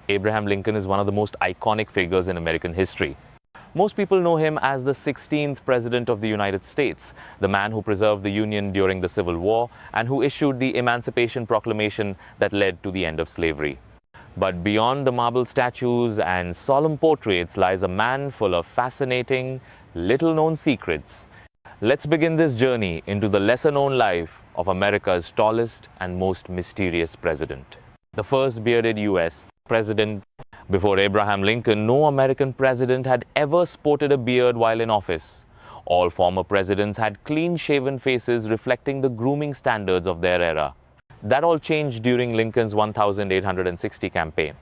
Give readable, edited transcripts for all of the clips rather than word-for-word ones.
Abraham Lincoln is one of the most iconic figures in American history. Most people know him as the 16th President of the United States, the man who preserved the Union during the Civil War and who issued the Emancipation Proclamation that led to the end of slavery. But beyond the marble statues and solemn portraits lies a man full of fascinating, little-known secrets. Let's begin this journey into the lesser-known life of America's tallest and most mysterious president. The first bearded U.S. president. Before Abraham Lincoln, no American president had ever sported a beard while in office. All former presidents had clean-shaven faces reflecting the grooming standards of their era. That all changed during Lincoln's 1860 campaign.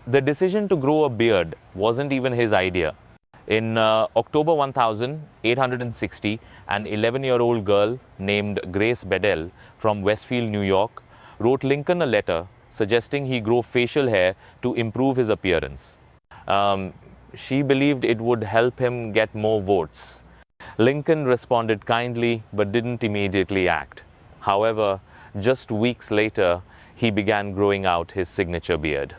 The decision to grow a beard wasn't even his idea. In October 1860, an 11-year-old girl named Grace Bedell from Westfield, New York, wrote Lincoln a letter suggesting he grow facial hair to improve his appearance. She believed it would help him get more votes. Lincoln responded kindly but didn't immediately act. However, just weeks later, he began growing out his signature beard.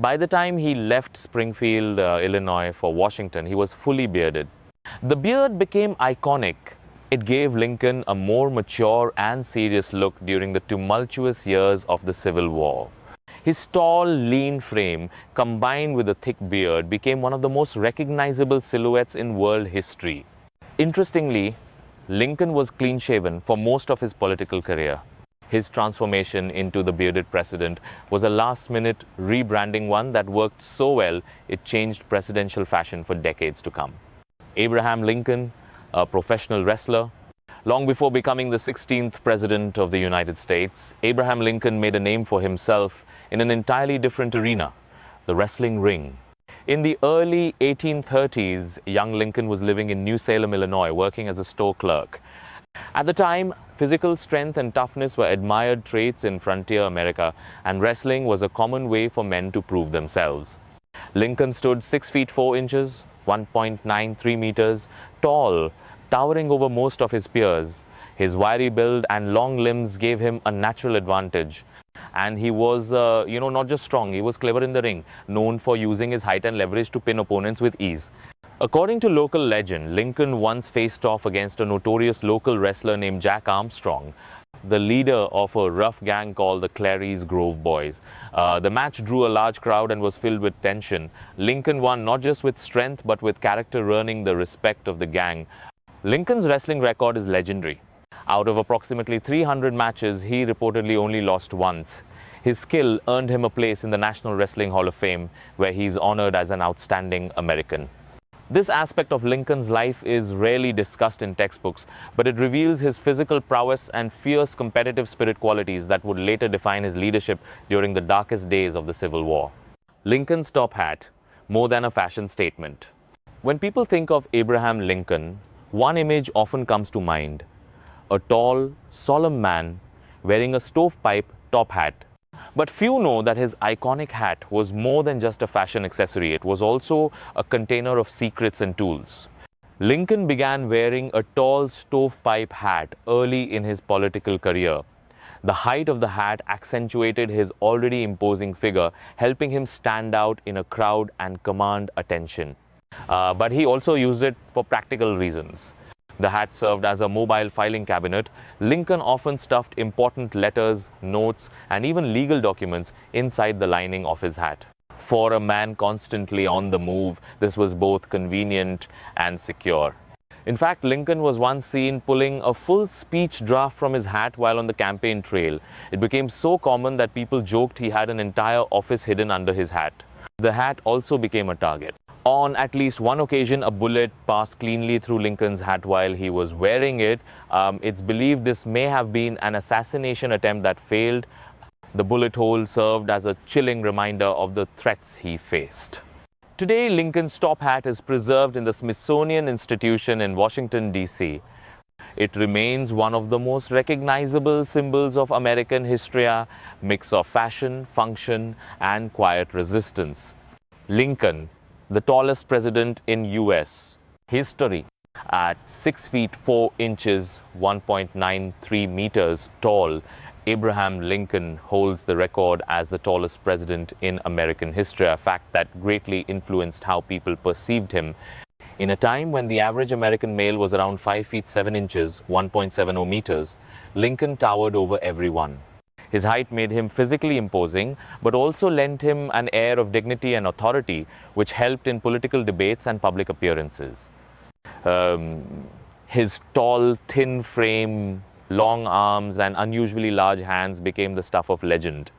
By the time he left Springfield, Illinois for Washington, he was fully bearded. The beard became iconic. It gave Lincoln a more mature and serious look during the tumultuous years of the Civil War. His tall, lean frame, combined with a thick beard, became one of the most recognizable silhouettes in world history. Interestingly, Lincoln was clean-shaven for most of his political career. His transformation into the bearded president was a last-minute rebranding one that worked so well it changed presidential fashion for decades to come. Abraham Lincoln, a professional wrestler. Long before becoming the 16th President of the United States, Abraham Lincoln made a name for himself in an entirely different arena, the wrestling ring. In the early 1830s, young Lincoln was living in New Salem, Illinois, working as a store clerk. At the time, physical strength and toughness were admired traits in frontier America, and wrestling was a common way for men to prove themselves. Lincoln stood 6 feet 4 inches, 1.93 meters, tall, towering over most of his peers. His wiry build and long limbs gave him a natural advantage. And he was, not just strong, he was clever in the ring, known for using his height and leverage to pin opponents with ease. According to local legend, Lincoln once faced off against a notorious local wrestler named Jack Armstrong, the leader of a rough gang called the Clary's Grove Boys. The match drew a large crowd and was filled with tension. Lincoln won not just with strength but with character, earning the respect of the gang. Lincoln's wrestling record is legendary. Out of approximately 300 matches, he reportedly only lost once. His skill earned him a place in the National Wrestling Hall of Fame, where he is honored as an outstanding American. This aspect of Lincoln's life is rarely discussed in textbooks, but it reveals his physical prowess and fierce competitive spirit qualities that would later define his leadership during the darkest days of the Civil War. Lincoln's top hat, more than a fashion statement. When people think of Abraham Lincoln, one image often comes to mind: a tall, solemn man wearing a stovepipe top hat. But few know that his iconic hat was more than just a fashion accessory. It was also a container of secrets and tools. Lincoln began wearing a tall stovepipe hat early in his political career. The height of the hat accentuated his already imposing figure, helping him stand out in a crowd and command attention. But he also used it for practical reasons. The hat served as a mobile filing cabinet. Lincoln often stuffed important letters, notes, and even legal documents inside the lining of his hat. For a man constantly on the move, this was both convenient and secure. In fact, Lincoln was once seen pulling a full speech draft from his hat while on the campaign trail. It became so common that people joked he had an entire office hidden under his hat. The hat also became a target. On at least one occasion, a bullet passed cleanly through Lincoln's hat while he was wearing it. It's believed this may have been an assassination attempt that failed. The bullet hole served as a chilling reminder of the threats he faced. Today, Lincoln's top hat is preserved in the Smithsonian Institution in Washington, D.C. It remains one of the most recognizable symbols of American history, a mix of fashion, function, and quiet resistance. Lincoln, the tallest president in U.S. history, at 6 feet 4 inches, 1.93 meters tall, Abraham Lincoln holds the record as the tallest president in American history, a fact that greatly influenced how people perceived him. In a time when the average American male was around 5 feet 7 inches, 1.70 meters, Lincoln towered over everyone. His height made him physically imposing, but also lent him an air of dignity and authority, which helped in political debates and public appearances. His tall, thin frame, long arms, and unusually large hands became the stuff of legend.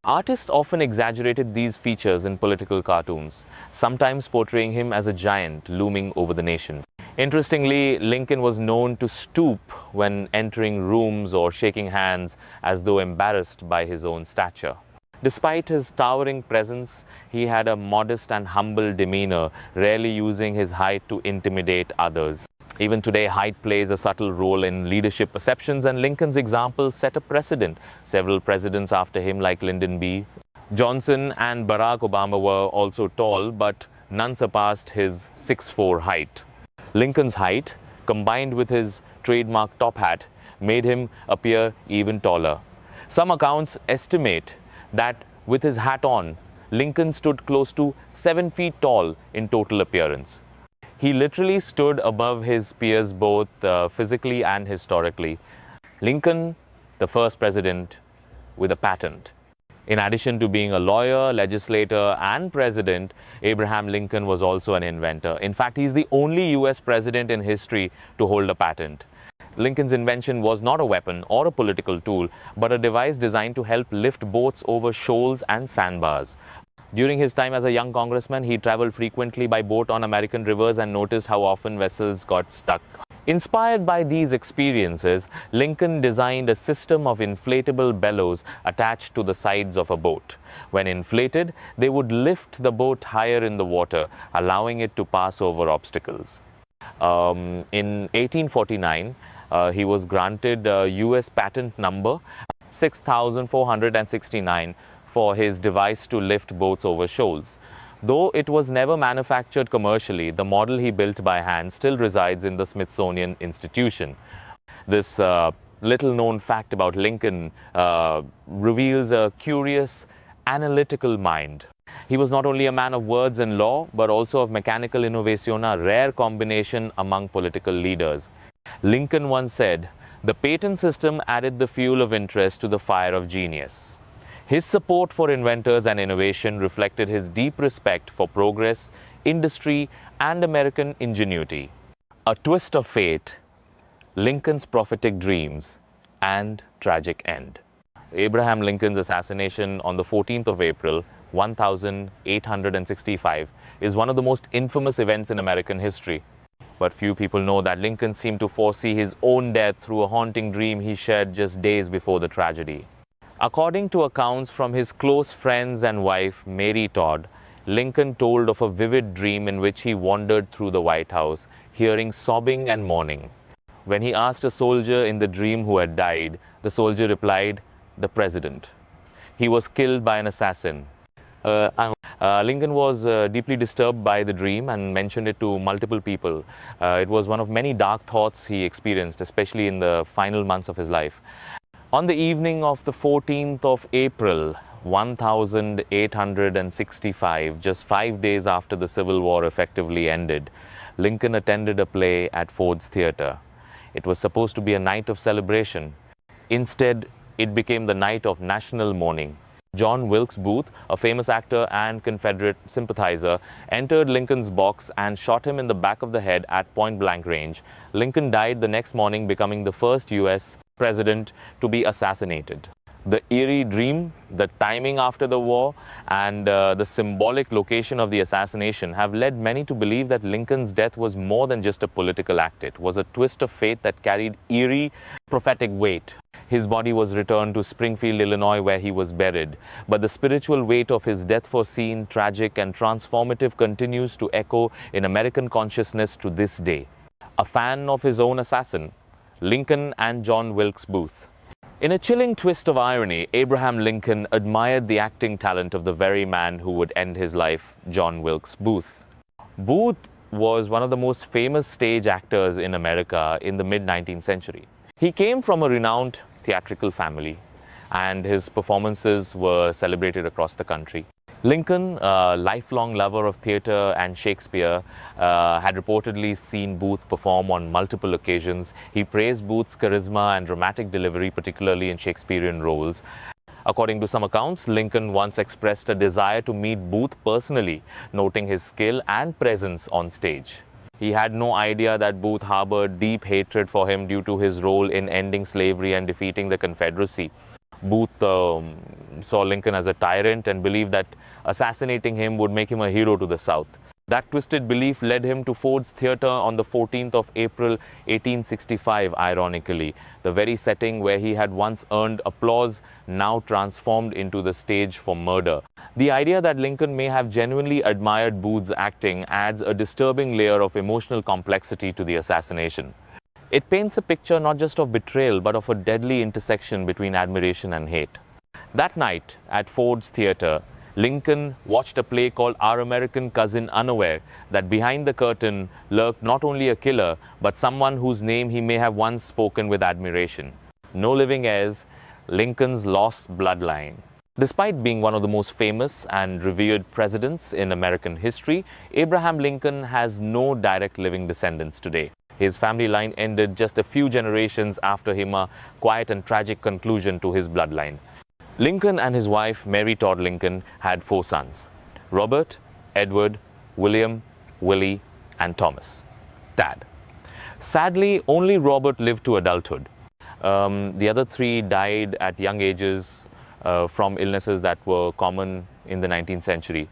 Artists often exaggerated these features in political cartoons, sometimes portraying him as a giant looming over the nation. Interestingly, Lincoln was known to stoop when entering rooms or shaking hands as though embarrassed by his own stature. Despite his towering presence, he had a modest and humble demeanor, rarely using his height to intimidate others. Even today, height plays a subtle role in leadership perceptions, and Lincoln's example set a precedent. Several presidents after him, like Lyndon B. Johnson and Barack Obama, were also tall, but none surpassed his 6'4" height. Lincoln's height, combined with his trademark top hat, made him appear even taller. Some accounts estimate that with his hat on, Lincoln stood close to 7 feet tall in total appearance. He literally stood above his peers both physically and historically. Lincoln, the first president with a patent. In addition to being a lawyer, legislator, and president, Abraham Lincoln was also an inventor. In fact, he's the only US president in history to hold a patent. Lincoln's invention was not a weapon or a political tool, but a device designed to help lift boats over shoals and sandbars. During his time as a young congressman, he traveled frequently by boat on American rivers and noticed how often vessels got stuck. Inspired by these experiences, Lincoln designed a system of inflatable bellows attached to the sides of a boat. When inflated, they would lift the boat higher in the water, allowing it to pass over obstacles. In 1849, he was granted a US patent number 6469 for his device to lift boats over shoals. Though it was never manufactured commercially, the model he built by hand still resides in the Smithsonian Institution. This little known fact about Lincoln reveals a curious, analytical mind. He was not only a man of words and law, but also of mechanical innovation, a rare combination among political leaders. Lincoln once said, "The patent system added the fuel of interest to the fire of genius." His support for inventors and innovation reflected his deep respect for progress, industry, and American ingenuity. A twist of fate, Lincoln's prophetic dreams, and tragic end. Abraham Lincoln's assassination on the 14th of April, 1865, is one of the most infamous events in American history. But few people know that Lincoln seemed to foresee his own death through a haunting dream he shared just days before the tragedy. According to accounts from his close friends and wife, Mary Todd, Lincoln told of a vivid dream in which he wandered through the White House, hearing sobbing and mourning. When he asked a soldier in the dream who had died, the soldier replied, "The president. He was killed by an assassin." Lincoln was deeply disturbed by the dream and mentioned it to multiple people. It was one of many dark thoughts he experienced, especially in the final months of his life. On the evening of the 14th of April, 1865, just 5 days after the Civil War effectively ended, Lincoln attended a play at Ford's Theater. It was supposed to be a night of celebration. Instead, it became the night of national mourning. John Wilkes Booth, a famous actor and Confederate sympathizer, entered Lincoln's box and shot him in the back of the head at point-blank range. Lincoln died the next morning, becoming the first U.S. president to be assassinated. The eerie dream, the timing after the war, and the symbolic location of the assassination have led many to believe that Lincoln's death was more than just a political act. It was a twist of fate that carried eerie, prophetic weight. His body was returned to Springfield, Illinois, where he was buried. But the spiritual weight of his death, foreseen, tragic, and transformative, continues to echo in American consciousness to this day. A fan of his own assassin, Lincoln and John Wilkes Booth. In a chilling twist of irony, Abraham Lincoln admired the acting talent of the very man who would end his life, John Wilkes Booth. Booth was one of the most famous stage actors in America in the mid-19th century. He came from a renowned theatrical family, and his performances were celebrated across the country. Lincoln, a lifelong lover of theatre and Shakespeare, had reportedly seen Booth perform on multiple occasions. He praised Booth's charisma and dramatic delivery, particularly in Shakespearean roles. According to some accounts, Lincoln once expressed a desire to meet Booth personally, noting his skill and presence on stage. He had no idea that Booth harbored deep hatred for him due to his role in ending slavery and defeating the Confederacy. Booth saw Lincoln as a tyrant and believed that assassinating him would make him a hero to the South. That twisted belief led him to Ford's Theatre on the 14th of April 1865, ironically, the very setting where he had once earned applause, now transformed into the stage for murder. The idea that Lincoln may have genuinely admired Booth's acting adds a disturbing layer of emotional complexity to the assassination. It paints a picture not just of betrayal, but of a deadly intersection between admiration and hate. That night at Ford's Theatre, Lincoln watched a play called Our American Cousin, unaware that behind the curtain lurked not only a killer, but someone whose name he may have once spoken with admiration. No living heirs, Lincoln's lost bloodline. Despite being one of the most famous and revered presidents in American history, Abraham Lincoln has no direct living descendants today. His family line ended just a few generations after him, a quiet and tragic conclusion to his bloodline. Lincoln and his wife, Mary Todd Lincoln, had 4 sons: Robert, Edward, William, Willie, and Thomas. Dad. Sadly, only Robert lived to adulthood. The other 3 died at young ages from illnesses that were common in the 19th century.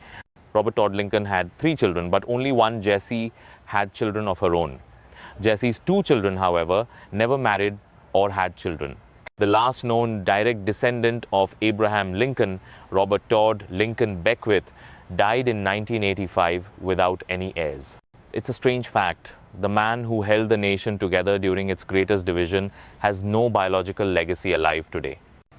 Robert Todd Lincoln had 3 children, but only one, Jessie, had children of her own. Jessie's 2 children, however, never married or had children. The last known direct descendant of Abraham Lincoln, Robert Todd Lincoln Beckwith, died in 1985 without any heirs. It's a strange fact. The man who held the nation together during its greatest division has no biological legacy alive today.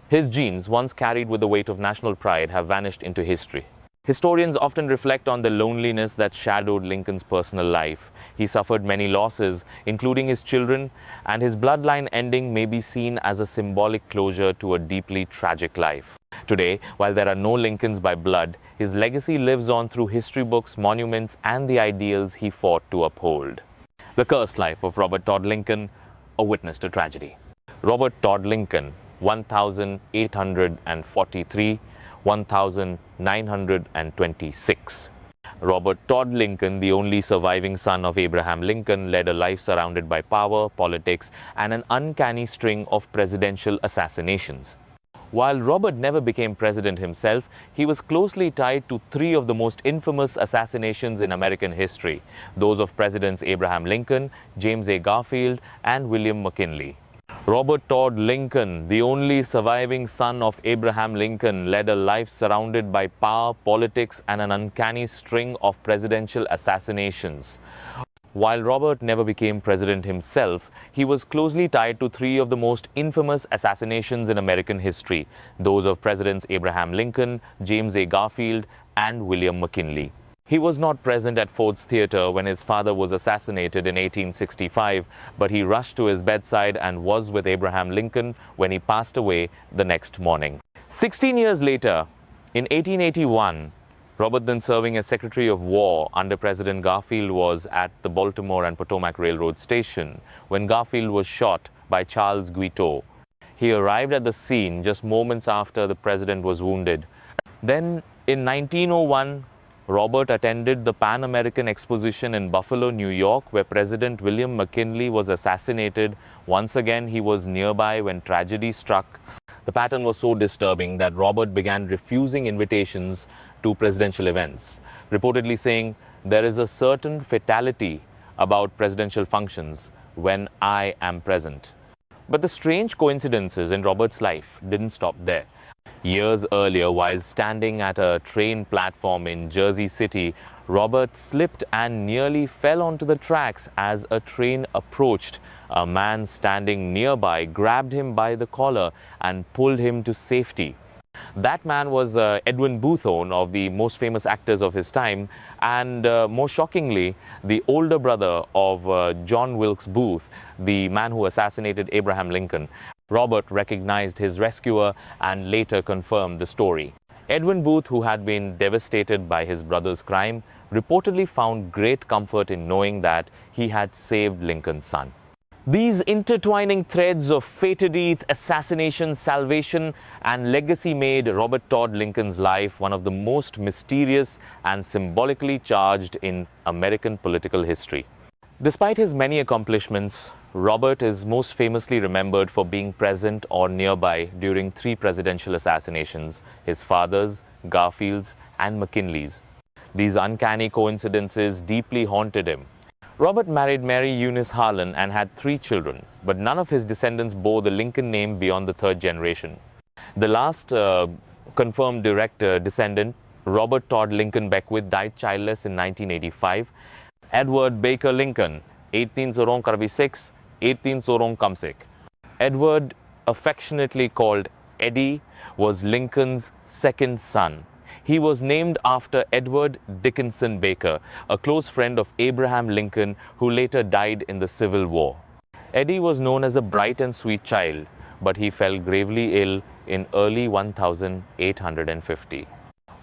His genes, once carried with the weight of national pride, have vanished into history. Historians often reflect on the loneliness that shadowed Lincoln's personal life. He suffered many losses, including his children, and his bloodline ending may be seen as a symbolic closure to a deeply tragic life. Today, while there are no Lincolns by blood, his legacy lives on through history books, monuments, and the ideals he fought to uphold. The Cursed Life of Robert Todd Lincoln, a witness to tragedy. Robert Todd Lincoln, 1843 1926. Robert Todd Lincoln, the only surviving son of Abraham Lincoln, led a life surrounded by power, politics, and an uncanny string of presidential assassinations. While Robert never became president himself, he was closely tied to 3 of the most infamous assassinations in American history, those of Presidents Abraham Lincoln, James A. Garfield, and William McKinley. Robert Todd Lincoln, the only surviving son of Abraham Lincoln, led a life surrounded by power, politics, and an uncanny string of presidential assassinations. While Robert never became president himself, he was closely tied to 3 of the most infamous assassinations in American history, those of Presidents Abraham Lincoln, James A. Garfield, and William McKinley. He was not present at Ford's Theatre when his father was assassinated in 1865, but he rushed to his bedside and was with Abraham Lincoln when he passed away the next morning. 16 years later, in 1881, Robert, then serving as Secretary of War under President Garfield, was at the Baltimore and Potomac Railroad station when Garfield was shot by Charles Guiteau. He arrived at the scene just moments after the president was wounded. Then, in 1901, Robert attended the Pan American Exposition in Buffalo, New York, where President William McKinley was assassinated. Once again, he was nearby when tragedy struck. The pattern was so disturbing that Robert began refusing invitations to presidential events, reportedly saying, "There is a certain fatality about presidential functions when I am present." But the strange coincidences in Robert's life didn't stop there. Years earlier, while standing at a train platform in Jersey City, Robert slipped and nearly fell onto the tracks as a train approached. A man standing nearby grabbed him by the collar and pulled him to safety. That man was Edwin Boothone, of the most famous actors of his time, and more shockingly, the older brother of John Wilkes Booth, the man who assassinated Abraham Lincoln. Robert recognized his rescuer and later confirmed the story. Edwin Booth, who had been devastated by his brother's crime, reportedly found great comfort in knowing that he had saved Lincoln's son. These intertwining threads of fatality, assassination, salvation, and legacy made Robert Todd Lincoln's life one of the most mysterious and symbolically charged in American political history. Despite his many accomplishments, Robert is most famously remembered for being present or nearby during 3 presidential assassinations: his father's, Garfield's, and McKinley's. These uncanny coincidences deeply haunted him. Robert married Mary Eunice Harlan and had 3 children, but none of his descendants bore the Lincoln name beyond the 3rd generation. The last confirmed direct descendant, Robert Todd Lincoln Beckwith, died childless in 1985. Edward Baker Lincoln, 18 Sorong Karvisix, 18 Sorong Kamsik. Edward, affectionately called Eddie, was Lincoln's 2nd son. He was named after Edward Dickinson Baker, a close friend of Abraham Lincoln, who later died in the Civil War. Eddie was known as a bright and sweet child, but he fell gravely ill in early 1850.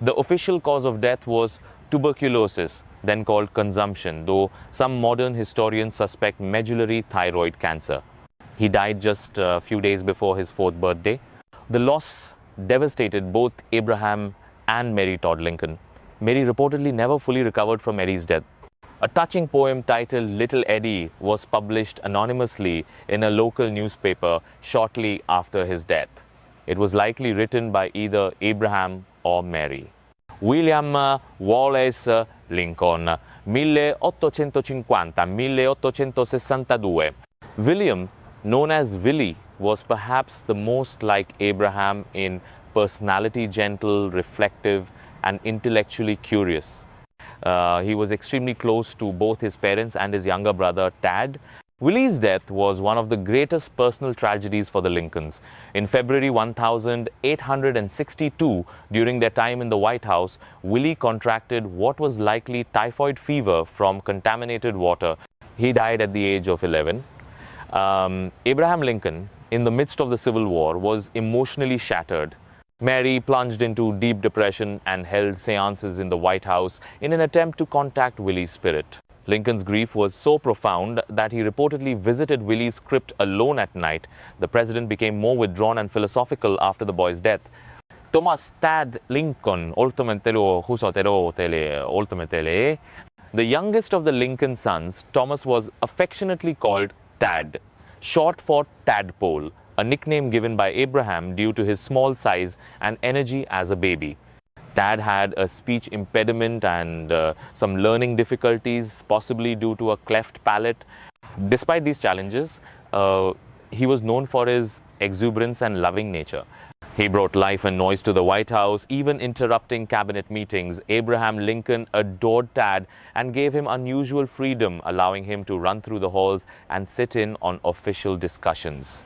The official cause of death was tuberculosis, then called consumption, though some modern historians suspect medullary thyroid cancer. He died just a few days before his 4th birthday. The loss devastated both Abraham and Mary Todd Lincoln. Mary reportedly never fully recovered from Eddie's death. A touching poem titled Little Eddie was published anonymously in a local newspaper shortly after his death. It was likely written by either Abraham or Mary. William Wallace Lincoln, 1850-1862. William, known as Willie, was perhaps the most like Abraham in personality, gentle, reflective, and intellectually curious. He was extremely close to both his parents and his younger brother, Tad. Willie's death was one of the greatest personal tragedies for the Lincolns. In February 1862, during their time in the White House, Willie contracted what was likely typhoid fever from contaminated water. He died at the age of 11. Abraham Lincoln, in the midst of the Civil War, was emotionally shattered. Mary plunged into deep depression and held seances in the White House in an attempt to contact Willie's spirit. Lincoln's grief was so profound that he reportedly visited Willie's crypt alone at night. The president became more withdrawn and philosophical after the boy's death. Thomas Tad Lincoln, the youngest of the Lincoln sons, Thomas was affectionately called Tad, short for tadpole, a nickname given by Abraham due to his small size and energy as a baby. Tad had a speech impediment and some learning difficulties, possibly due to a cleft palate. Despite these challenges, he was known for his exuberance and loving nature. He brought life and noise to the White House, even interrupting cabinet meetings. Abraham Lincoln adored Tad and gave him unusual freedom, allowing him to run through the halls and sit in on official discussions.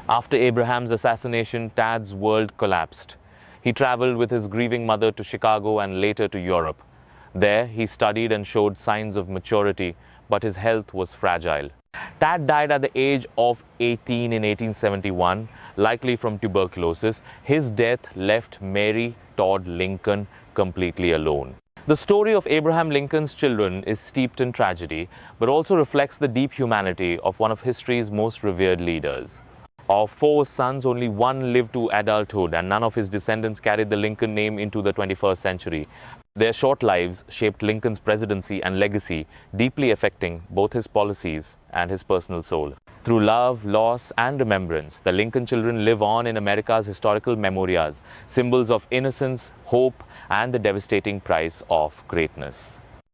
After Abraham's assassination, Tad's world collapsed. He traveled with his grieving mother to Chicago and later to Europe. There, he studied and showed signs of maturity, but his health was fragile. Tad died at the age of 18 in 1871, likely from tuberculosis. His death left Mary Todd Lincoln completely alone. The story of Abraham Lincoln's children is steeped in tragedy, but also reflects the deep humanity of one of history's most revered leaders. Of 4 sons, only one lived to adulthood, and none of his descendants carried the Lincoln name into the 21st century. Their short lives shaped Lincoln's presidency and legacy, deeply affecting both his policies and his personal soul. Through love, loss, and remembrance, the Lincoln children live on in America's historical memorias, symbols of innocence, hope, and the devastating price of greatness.